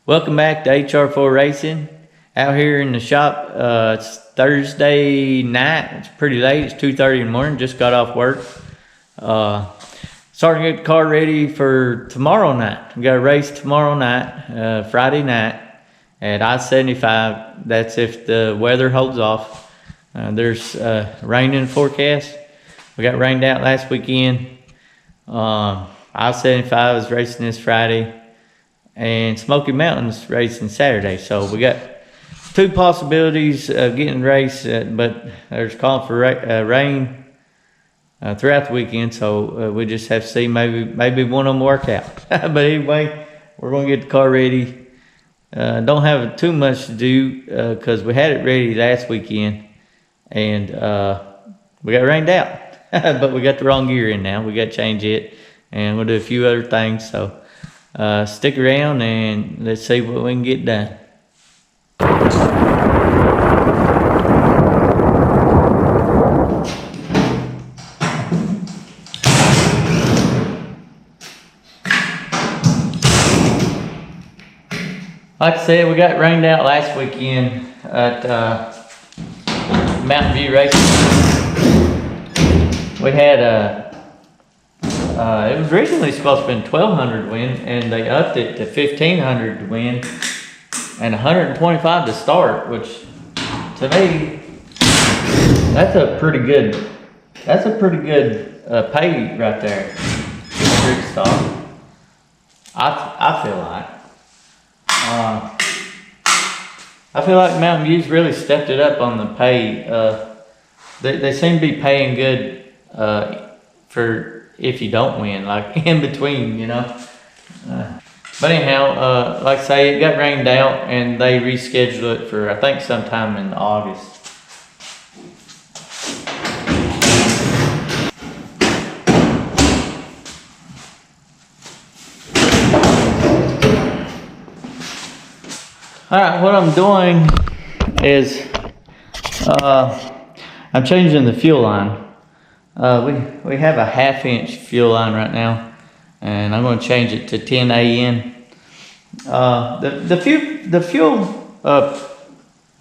Welcome back to HR4 Racing. Out here in the shop, it's Thursday night. It's pretty late. It's 2:30 in the morning. Just got off work. Starting to get the car ready for tomorrow night. We got a race tomorrow night, Friday night at I-75. That's if the weather holds off. There's rain in the forecast. We got rained out last weekend. I-75 is racing this Friday, and Smoky Mountain's racing Saturday. So we got two possibilities of getting the race, but there's calling for rain throughout the weekend. So we just have to see. Maybe one of them work out. But anyway, we're gonna get the car ready. Don't have too much to do because we had it ready last weekend, and we got rained out. But we got the wrong gear in now. We got to change it, and we'll do a few other things. So stick around and let's see what we can get done. Like I said, we got rained out last weekend at Mountain View Racing. We had it was originally supposed to be 1,200 wind, and they upped it to 1,500 wind and 125 to start, which to me, that's a pretty good pay right there. Strict stop. I feel like. I feel like Mountain View's really stepped it up on the pay. They seem to be paying good for if you don't win, like in between, you know. But anyhow, like I say, it got rained out and they rescheduled it for I think sometime in August. Alright, what I'm doing is I'm changing the fuel line. We have a 1/2-inch fuel line right now, and I'm going to change it to 10 AN. The fuel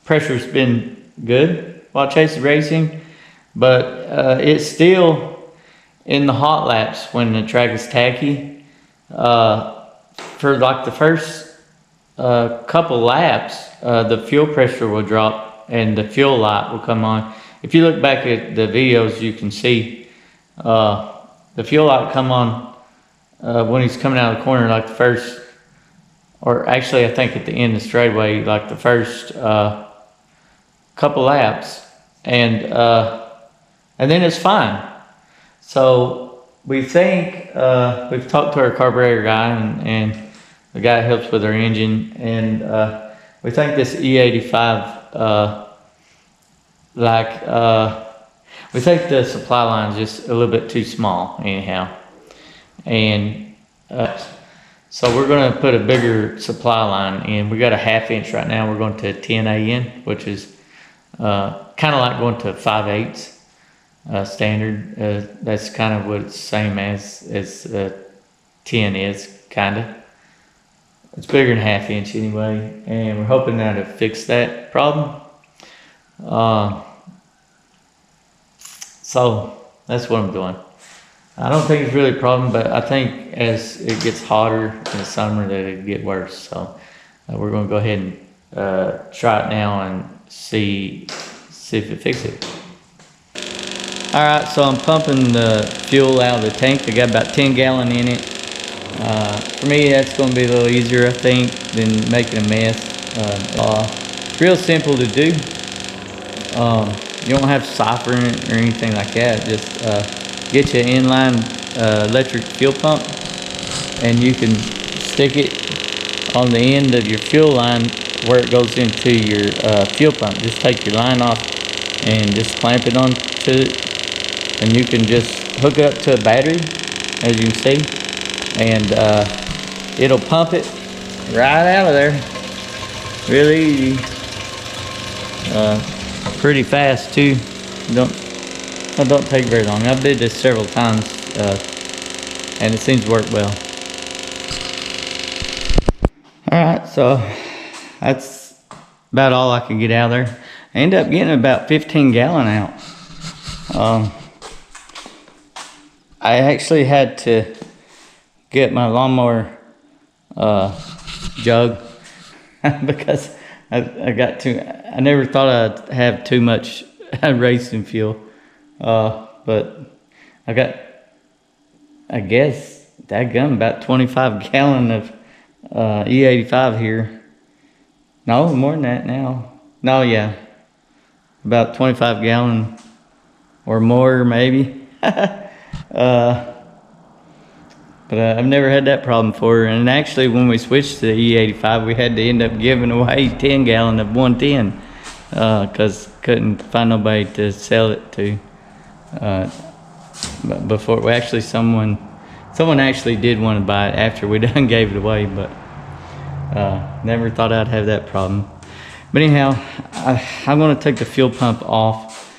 pressure's been good while chasing racing, but it's still in the hot laps when the track is tacky. For like the first couple laps, the fuel pressure will drop and the fuel light will come on. If you look back at the videos, you can see the fuel light come on when he's coming out of the corner, like the first, or actually I think at the end of the straightaway, like the first couple laps, and then it's fine. So we think, we've talked to our carburetor guy and the guy helps with our engine, and we think this E85, we think the supply line is just a little bit too small anyhow, and so we're going to put a bigger supply line in. We got a 1/2 inch right now. We're going to 10 AN, which is kind of like going to 5/8 standard. That's kind of what it's same as 10 is, kind of. It's bigger than 1/2 inch anyway, and we're hoping that'll fix that problem. So that's what I'm doing. I don't think it's really a problem, but I think as it gets hotter in the summer that it'll get worse. So we're going to go ahead and try it now and see if it fixes it. All right, so I'm pumping the fuel out of the tank. I got about 10 gallon in it. For me, that's going to be a little easier, I think, than making a mess. It's real simple to do. You don't have to siphon it or anything like that. Just get you an inline electric fuel pump, and you can stick it on the end of your fuel line where it goes into your fuel pump. Just take your line off and just clamp it onto it, and you can just hook it up to a battery, as you can see, and it'll pump it right out of there. Really easy. Pretty fast too. Don't take very long. I've did this several times, and it seems to work well. Alright, so that's about all I could get out of there. I ended up getting about 15 gallon out. I actually had to get my lawnmower jug because I never thought I'd have too much racing fuel. But I got, I guess, dadgum, about 25 gallon of E85 here. No, more than that now. No, yeah. About 25 gallon or more, maybe. But I've never had that problem before. And actually, when we switched to the E85, we had to end up giving away 10 gallon of 110 because couldn't find nobody to sell it to. But before, we actually, someone actually did want to buy it after we done gave it away, but never thought I'd have that problem. But anyhow, I'm going to take the fuel pump off.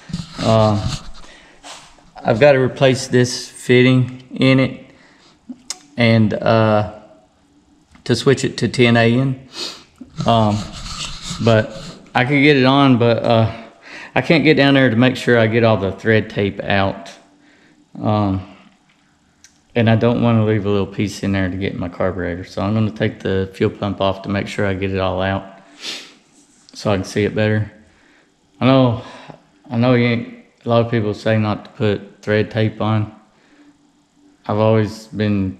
I've got to replace this fitting in it, and to switch it to 10 AN. But I could get it on, but I can't get down there to make sure I get all the thread tape out. And I don't want to leave a little piece in there to get my carburetor. So I'm going to take the fuel pump off to make sure I get it all out so I can see it better. I know a lot of people say not to put thread tape on. I've always been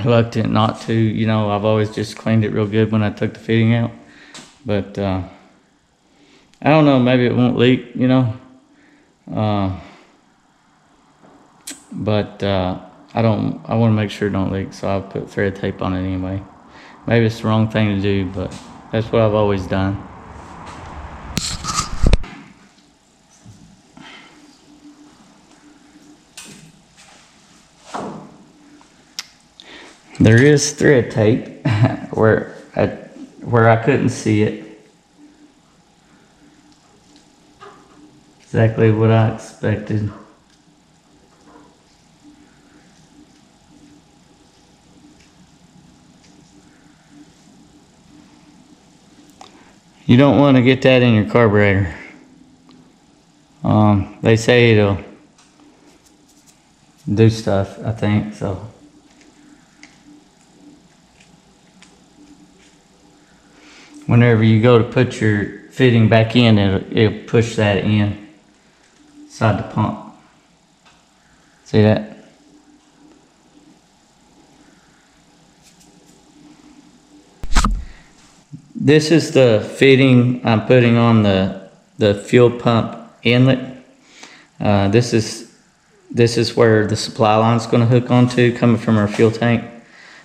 reluctant not to, you know. I've always just cleaned it real good when I took the fitting out. But I don't know, maybe it won't leak, you know. But I want to make sure it don't leak, so I'll put thread tape on it anyway. Maybe it's the wrong thing to do, but that's what I've always done. There is thread tape where I couldn't see it. Exactly what I expected. You don't want to get that in your carburetor. They say it'll do stuff, I think, so. Whenever you go to put your fitting back in, it'll push that in inside the pump. See that? This is the fitting I'm putting on the fuel pump inlet. This is where the supply line is going to hook onto, coming from our fuel tank.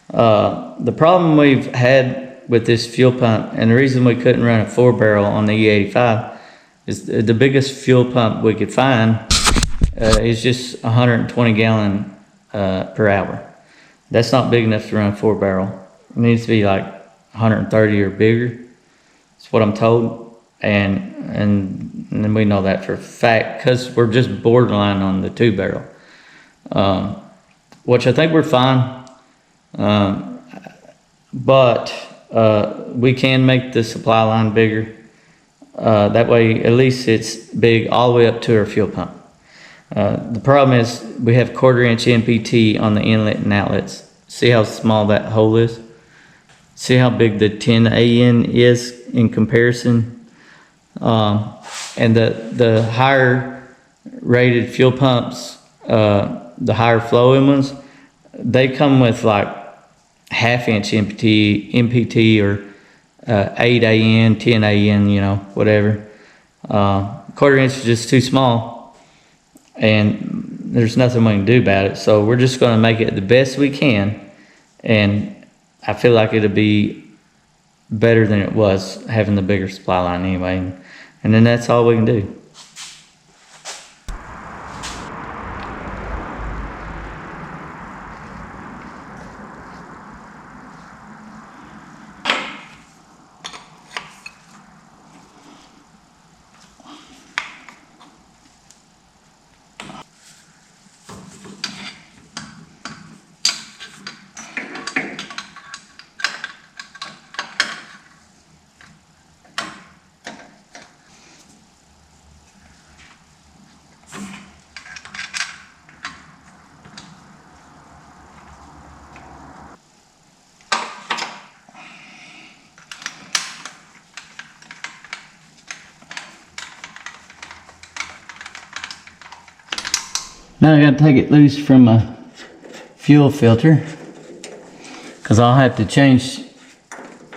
The problem we've had with this fuel pump, and the reason we couldn't run a 4-barrel on the E85, is the biggest fuel pump we could find is just 120 gallon per hour. That's not big enough to run a 4-barrel. It needs to be like 130 or bigger. That's what I'm told, and we know that for a fact because we're just borderline on the 2-barrel, which I think we're fine. But we can make the supply line bigger. That way, at least it's big all the way up to our fuel pump. The problem is we have 1/4-inch NPT on the inlet and outlets. See how small that hole is? See how big the 10 AN is in comparison? And the higher rated fuel pumps, the higher flowing ones, they come with like 1/2-inch NPT or 8 AN, 10 AN, you know, whatever. 1/4-inch is just too small, and there's nothing we can do about it. So we're just going to make it the best we can, and I feel like it'll be better than it was having the bigger supply line anyway. And then that's all we can do. Now I gotta take it loose from my fuel filter, because I'll have to change,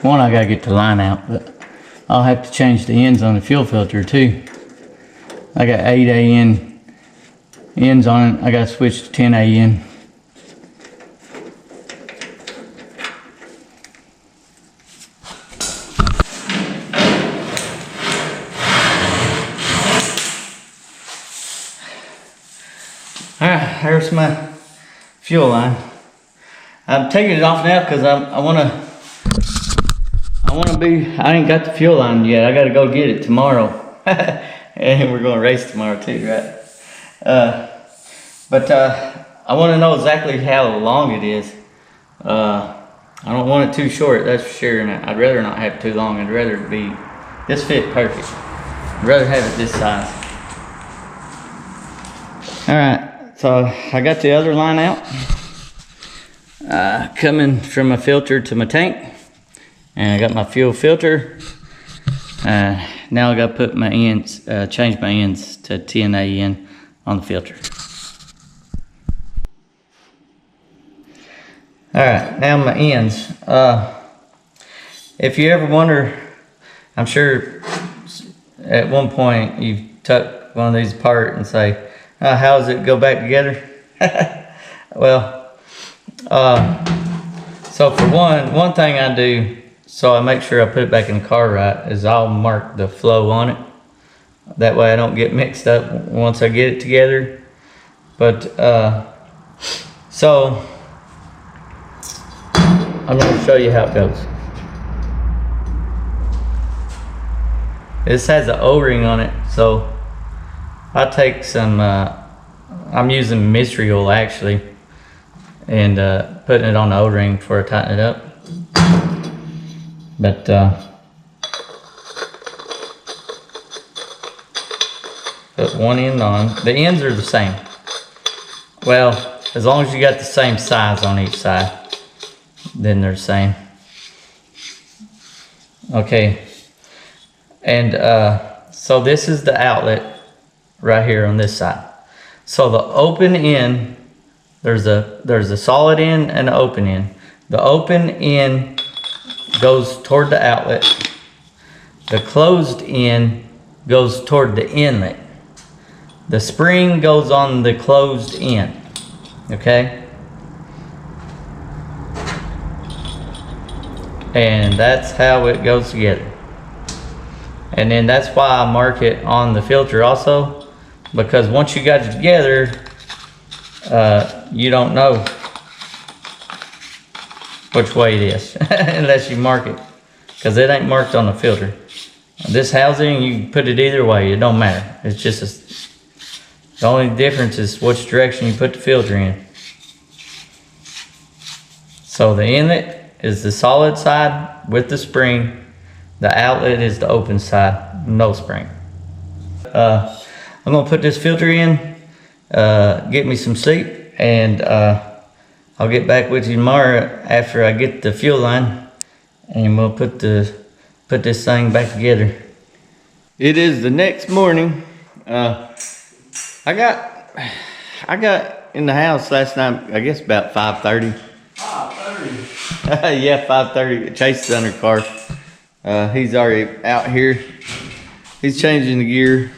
one, I gotta get the line out, but I'll have to change the ends on the fuel filter too. I got 8 AN ends on it, I gotta switch to 10 AN. Alright, there's my fuel line. I'm taking it off now because I ain't got the fuel line yet. I gotta go get it tomorrow. And we're gonna race tomorrow too, right? But I wanna know exactly how long it is. I don't want it too short, that's for sure, and I'd rather not have it too long. I'd rather it be, this fit perfect. I'd rather have it this size. Alright. So I got the other line out, coming from my filter to my tank, and I got my fuel filter. Now I got to put my ends, change my ends to 10 AN on the filter. All right, now my ends. If you ever wonder, I'm sure at one point you've tucked one of these apart and say, how does it go back together? Well, so for one thing I do, so I make sure I put it back in the car right, is I'll mark the flow on it. That way I don't get mixed up once I get it together. But, so, I'm going to show you how it goes. This has an O-ring on it, so I take some, I'm using mystery oil actually, and putting it on the O-ring before I tighten it up. But put one end on. The ends are the same. Well, as long as you got the same size on each side, then they're the same. Okay, and so this is the outlet right here on this side. So the open end, there's a solid end and an open end. The open end goes toward the outlet. The closed end goes toward the inlet. The spring goes on the closed end. Okay? And that's how it goes together. And then that's why I mark it on the filter also, because once you got it together, you don't know which way it is unless you mark it, because it ain't marked on the filter. This housing, you can put it either way, it don't matter. It's just the only difference is which direction you put the filter in. So the inlet is the solid side with the spring. The outlet is the open side, no spring. I'm gonna put this filter in, get me some sleep, and I'll get back with you tomorrow after I get the fuel line, and we'll put this thing back together. It is the next morning. I got in the house last night, I guess about 5:30. 5:30? Yeah, 5:30. Chase is under the car. He's already out here. He's changing the gear.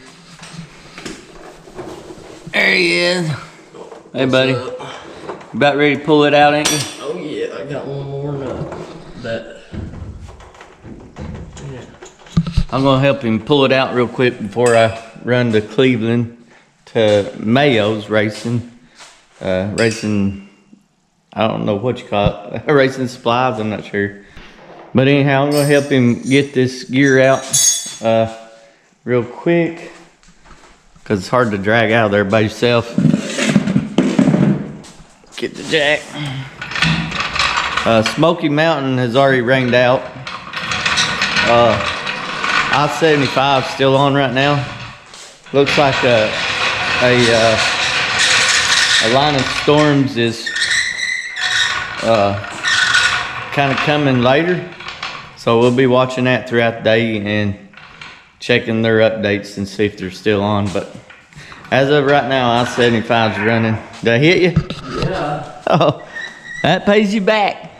There he is. Hey, buddy. About ready to pull it out, ain't you? Oh yeah, I got one more nut. Yeah. I'm gonna help him pull it out real quick before I run to Cleveland to Mayo's racing. Racing, I don't know what you call it. Racing supplies, I'm not sure. But anyhow, I'm gonna help him get this gear out real quick, because it's hard to drag out of there by yourself. Get the jack. Smoky Mountain has already rained out. I-75 still on right now. Looks like a line of storms is kind of coming later. So we'll be watching that throughout the day and checking their updates and see if they're still on. But As of right now, I-75 is running. Did I hit you? Yeah. Oh, that pays you back.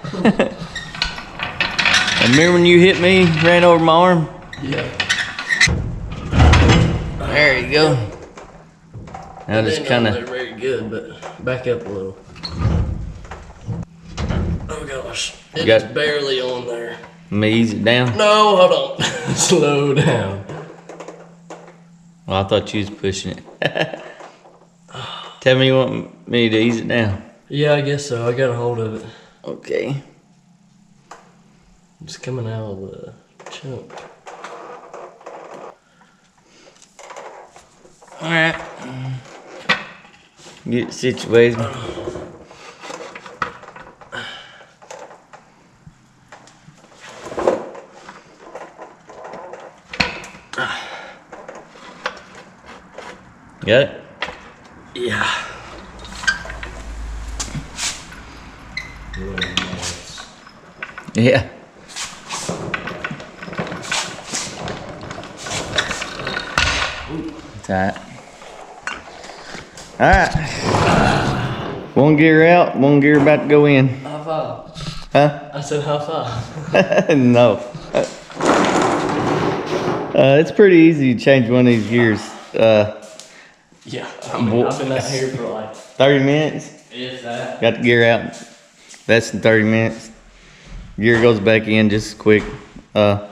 Remember when you hit me, ran over my arm? Yeah. There you go. Now just kind They're of. very good, but back up a little. Oh gosh, it's Got- barely on there. Let me ease it down. No, hold on. Slow down. Well, I thought you was pushing it. Tell me you want me to ease it down. Yeah, I guess so. I got a hold of it. Okay. It's coming out of the chunk. All right. Get it situated. Got it? Yeah. Yeah. Tight. All right. One gear out, one gear about to go in. High five. Huh? I said high five. No. It's pretty easy to change one of these gears. Yeah, I mean, I've been out here for like 30 minutes. if that. Got the gear out. Less than 30 minutes. Gear goes back in just quick. Nothing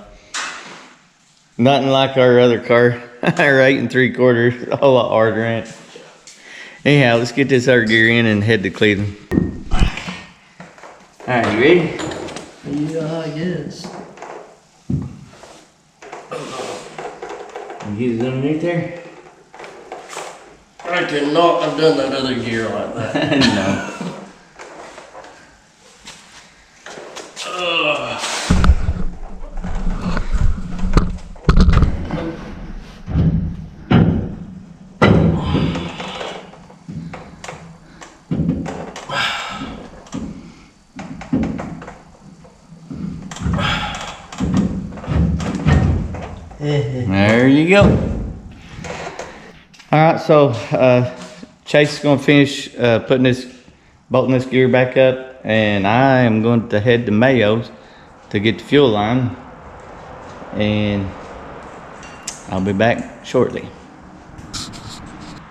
like our other car. Our 8 3/4, a whole lot harder, ain't it? Anyhow, let's get this other gear in and head to Cleveland. Alright, you ready? Yeah, I guess. You get it underneath there? I cannot have done that other gear like that. No. There you go. All right, so Chase is going to finish bolting this gear back up, and I am going to head to Mayo's to get the fuel line, and I'll be back shortly.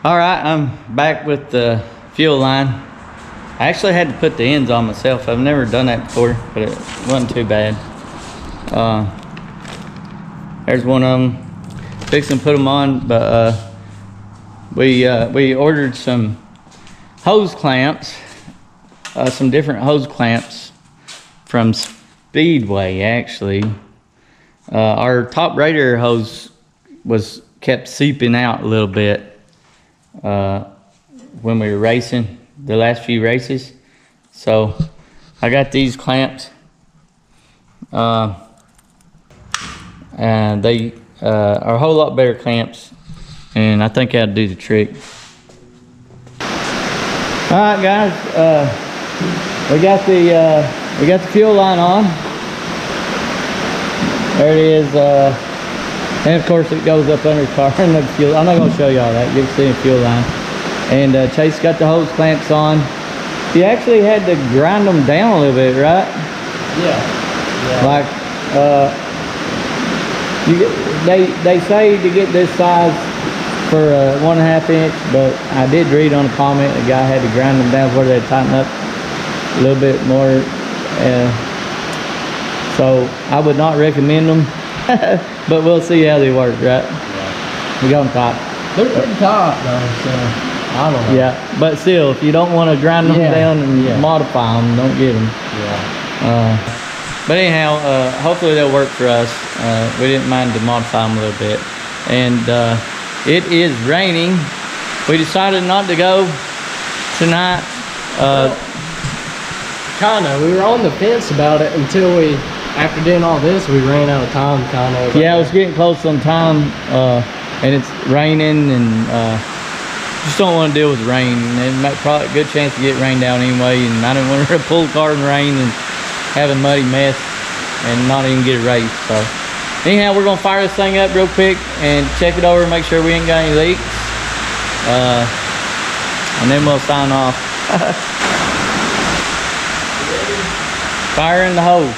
All right, I'm back with the fuel line. I actually had to put the ends on myself. I've never done that before, but it wasn't too bad. There's one of them. Fixing to put them on, but we ordered some hose clamps, some different hose clamps from Speedway. Actually, our top radiator hose was kept seeping out a little bit when we were racing the last few races. So I got these clamps. And they are a whole lot better clamps, and I think that'll do the trick. All right, guys, we got the fuel line on. There it is, and of course it goes up under the car. And the fuel. I'm not going to show you all that. You'll see the fuel line. And Chase got the hose clamps on. You actually had to grind them down a little bit, right? Yeah. Like, they say to get this size for 1.5 inch, but I did read on a comment the guy had to grind them down where they tighten up a little bit more. So I would not recommend them, but we'll see how they work, right? Yeah. We got them tight. They're pretty tight though, so I don't know. Yeah, but still, if you don't want to grind them down and modify them, don't get them. Yeah. But anyhow, hopefully they'll work for us. We didn't mind to modify them a little bit. And it is raining. We decided not to go tonight. Kinda. We were on the fence about it until after doing all this, we ran out of time kinda. Yeah, it was getting close on time. And it's raining, and just don't want to deal with rain. And probably a good chance to get rained out anyway. And I didn't want to pull the car in the rain and have a muddy mess and not even get a race. So anyhow, we're gonna fire this thing up real quick and check it over and make sure we ain't got any leaks. and then we'll sign off. Fire in the hole.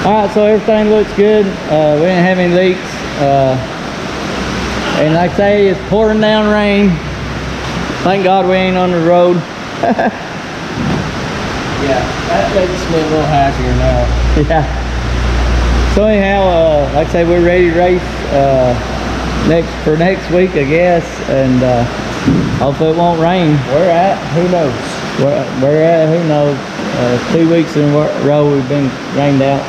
Alright, so everything looks good. We didn't have any leaks. And like I say, it's pouring down rain. Thank God we ain't on the road. Yeah, that makes me a little happier now. Yeah. So anyhow, like I say, we're ready to race next week, I guess. And hopefully it won't rain. Where at? Who knows? Where at? Who knows? 2 weeks in a row we've been rained out.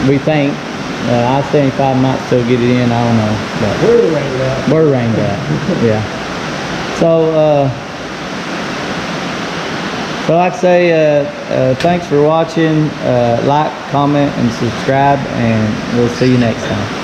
We think I-75 might still get it in. I don't know, but We're rained out. we're rained out. Yeah. So like I say, thanks for watching. Like, comment, and subscribe, and we'll see you next time.